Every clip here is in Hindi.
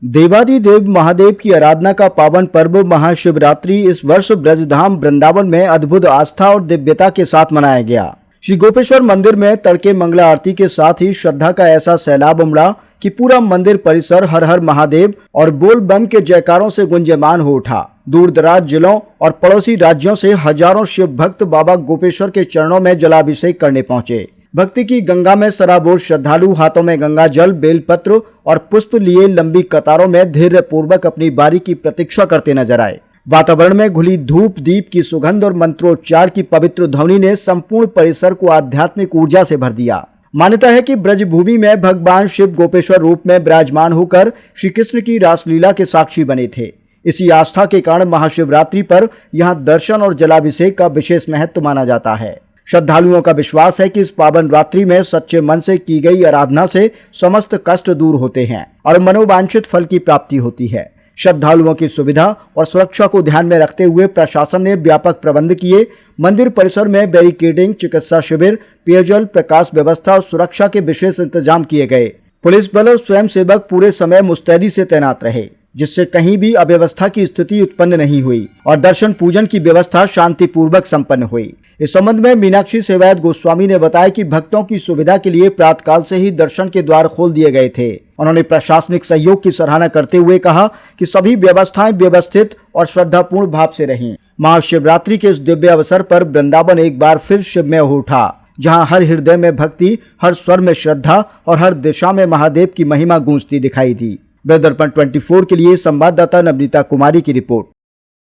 देवादिदेव महादेव की आराधना का पावन पर्व महाशिवरात्रि इस वर्ष ब्रजधाम वृंदावन में अद्भुत आस्था और दिव्यता के साथ मनाया गया। श्री गोपेश्वर मंदिर में तड़के मंगला आरती के साथ ही श्रद्धा का ऐसा सैलाब उमड़ा कि पूरा मंदिर परिसर हर हर महादेव और बोल बम के जयकारों से गुंजयमान हो उठा। दूर दराज जिलों और पड़ोसी राज्यों से हजारों शिव भक्त बाबा गोपेश्वर के चरणों में जलाभिषेक करने पहुंचे। भक्ति की गंगा में सराबोर श्रद्धालु हाथों में गंगा जल, बेलपत्र और पुष्प लिए लंबी कतारों में धैर्य पूर्वक अपनी बारी की प्रतीक्षा करते नजर आए। वातावरण में घुली धूप दीप की सुगंध और मंत्रोच्चार की पवित्र ध्वनि ने संपूर्ण परिसर को आध्यात्मिक ऊर्जा से भर दिया। मान्यता है कि ब्रजभूमि में भगवान शिव गोपेश्वर रूप में विराजमान होकर श्री कृष्ण की रासलीला के साक्षी बने थे। इसी आस्था के कारण महाशिवरात्रि पर यहाँ दर्शन और जलाभिषेक का विशेष महत्व माना जाता है। श्रद्धालुओं का विश्वास है कि इस पावन रात्रि में सच्चे मन से की गई आराधना से समस्त कष्ट दूर होते हैं और मनोवांछित फल की प्राप्ति होती है। श्रद्धालुओं की सुविधा और सुरक्षा को ध्यान में रखते हुए प्रशासन ने व्यापक प्रबंध किए। मंदिर परिसर में बैरिकेडिंग, चिकित्सा शिविर, पेयजल, प्रकाश व्यवस्था और सुरक्षा के विशेष इंतजाम किए गए। पुलिस बल और स्वयंसेवक पूरे समय मुस्तैदी से तैनात रहे, जिससे कहीं भी अव्यवस्था की स्थिति उत्पन्न नहीं हुई और दर्शन पूजन की व्यवस्था शांतिपूर्वक संपन्न हुई। इस संबंध में मीनाक्षी सेवायत गोस्वामी ने बताया कि भक्तों की सुविधा के लिए प्रातःकाल से ही दर्शन के द्वार खोल दिए गए थे। उन्होंने प्रशासनिक सहयोग की सराहना करते हुए कहा कि सभी व्यवस्थाएं व्यवस्थित और श्रद्धापूर्ण भाव से रहीं। महाशिवरात्रि के इस दिव्य अवसर पर वृंदावन एक बार फिर शिवमय हो उठा, जहां हर हृदय में भक्ति, हर स्वर में श्रद्धा और हर दिशा में महादेव की महिमा गूंजती दिखाई दी। दर्पण 24 के लिए संवाददाता नवनीता कुमारी की रिपोर्ट।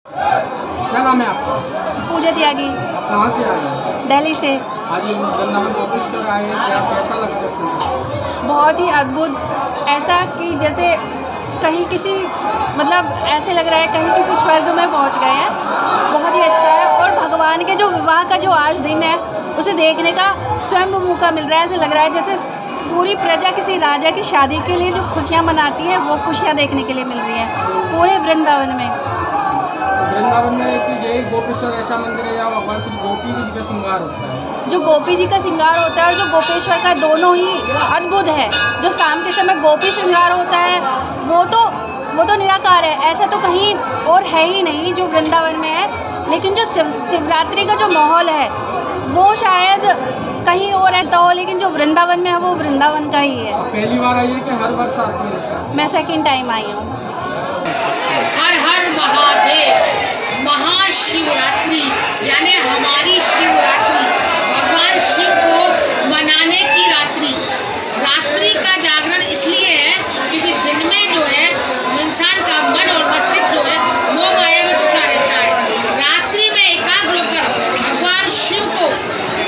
क्या नाम है आपका? पूजा त्यागी। कहाँ से आए? दिल्ली से। आज वृंदावन गोपेश्वर आए, क्या कैसा लगा दर्शन? बहुत ही अद्भुत, ऐसा कि जैसे कहीं किसी ऐसे लग रहा है कहीं किसी स्वर्ग में पहुंच गए हैं। बहुत ही अच्छा है और भगवान के जो विवाह का जो आज दिन है उसे देखने का स्वयं मौका मिल रहा है। ऐसे लग रहा है जैसे पूरी प्रजा किसी राजा की शादी के लिए जो खुशियाँ मनाती है वो खुशियाँ देखने के लिए मिल रही है पूरे वृंदावन में। वृंदावन में कि जय गोपेश्वर ऐसा मंदिर है जहाँ भगवान श्री गोपी जी का श्रृंगार होता है। जो गोपी जी का श्रृंगार होता है और जो गोपेश्वर का, दोनों ही अद्भुत है। जो शाम के समय गोपी श्रृंगार होता है वो तो निराकार है, ऐसा तो कहीं और है ही नहीं जो वृंदावन में है। लेकिन जो शिवरात्रि का जो माहौल है वो शायद कहीं और रहता हो, लेकिन जो वृंदावन में है वो वृंदावन का ही है। पहली बार आई है कि हर वर्ष आती है? मैं सेकंड टाइम आई हूँ। हर हर महादेव। महाशिवरात्रि यानी हमारी शिवरात्रि, भगवान शिव को मनाने की रात्रि। रात्रि का जागरण इसलिए है क्योंकि दिन में जो है इंसान का मन और मस्तिष्क जो है मोह माया में फंसा रहता है। रात्रि में एकाग्र होकर भगवान शिव को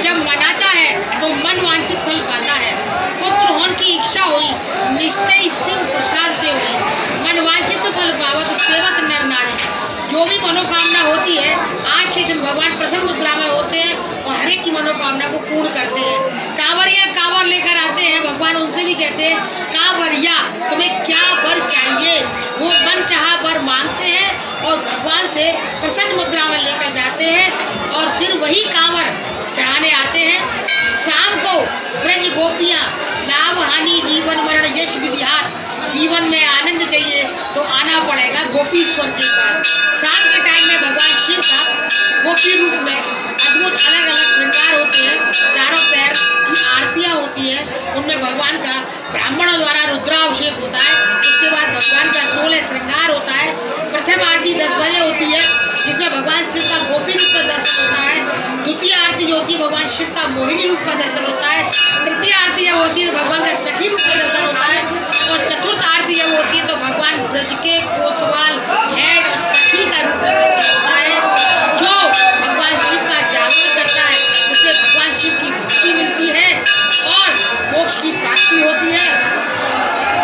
जब मनाता है तो मन वांछित फल पाता है। पुत्र होने की इच्छा हुई, निश्चय शिव प्रसाद से हुई। मन वांछित फल पावत सेवक नर नारी। जो भी मनोकामना होती है आज के दिन भगवान प्रसन्न मुद्रा में होते हैं और हर एक की मनोकामना को पूर्ण करते हैं। कांवरिया कांवर लेकर आते हैं, भगवान उनसे भी कहते हैं कांवरिया तुम्हें क्या वर चाहिए, वो मन चाहा वर मांगते हैं और भगवान से प्रसन्न मुद्रा में लेकर जाते हैं और फिर वही कांवर चढ़ाने आते हैं। शाम को ब्रज गोपियाँ लाभ हानि जीवन मरण यश विधिहार, जीवन में आनंद चाहिए तो आना पड़ेगा गोपीश्वर के पास। शाम के टाइम में भगवान शिव का गोपी रूप में अद्भुत अलग अलग श्रृंगार होते हैं। चारों पैर की आरतियाँ होती है, उनमें भगवान का ब्राह्मणों द्वारा रुद्राभिषेक होता है। उसके बाद भगवान का 16 श्रृंगार होता है। प्रथम आरती 10 बजे होती है जिसमें भगवान शिव का गोपी रूप का दर्शन होता है। द्वितीय आरती जो होती है भगवान शिव का मोहिनी रूप का दर्शन होता है। तृतीय आरती जब होती है तो भगवान का सखी रूप का दर्शन होता है और चतुर्थ आरती जब होती है तो भगवान ब्रज के कोतवाल हेड और सखी का रूप में दर्शन होता है। जो भगवान शिव का जागरण करता है उसे भगवान शिव की भक्ति मिलती है और मोक्ष की प्राप्ति होती है।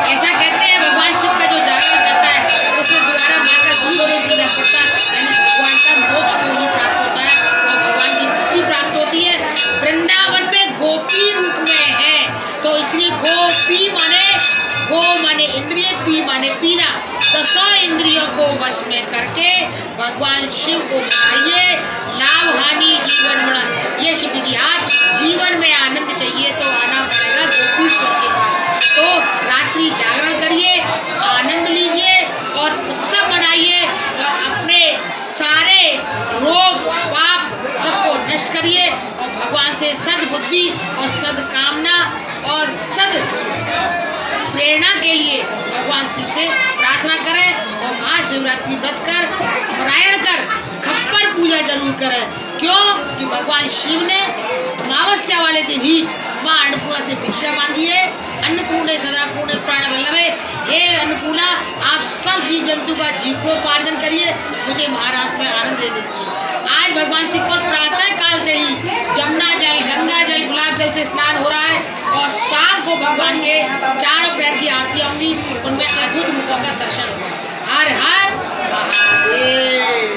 ऐसा कहते हैं भगवान शिव का जो जागरण करता है उसे दोबारा माँ का दूध नहीं पीना पड़ता, यानी भगवान का मोक्ष को ही प्राप्त होता है और भगवान की भक्ति प्राप्त होती है। वृंदावन में गोपी रूप में है तो इसलिए गोपी माने इंद्रिय, पी माने पीना। 10 इंद्रियों को वश में करके भगवान शिव को मनाइए। लाभ हानि जीवन मरण यश विधिहार, जीवन में आनंद चाहिए तो आना पड़ेगा गोपीश्वर के पास। तो रात्रि जागरण करिए, आनंद लीजिए। प्रेरणा के लिए भगवान शिव से प्रार्थना करें और महाशिवरात्रि व्रत कर पारायण कर खप्पर पूजा जरूर करें। क्यों कि भगवान शिव ने अमावस्या वाले दिन ही माँ अन्नपूर्णा से भिक्षा मांगी है। अन्नपूर्णे सदा पूर्णे प्राण वल्लभे, हे अन्नपूर्णा आप सब जीव जंतु का जीविकोपार्जन करिए, मुझे महाराष्ट्र में आनंद दे दीजिए। आज भगवान शिव पर प्रातः काल से ही जमुना जल, गंगा जल, गुलाब जल से स्नान हो रहा है और शाम को भगवान के चारों पैर की आरती होंगी, उनमें अद्भुत रूपों का दर्शन होगा। हर हर महादेव।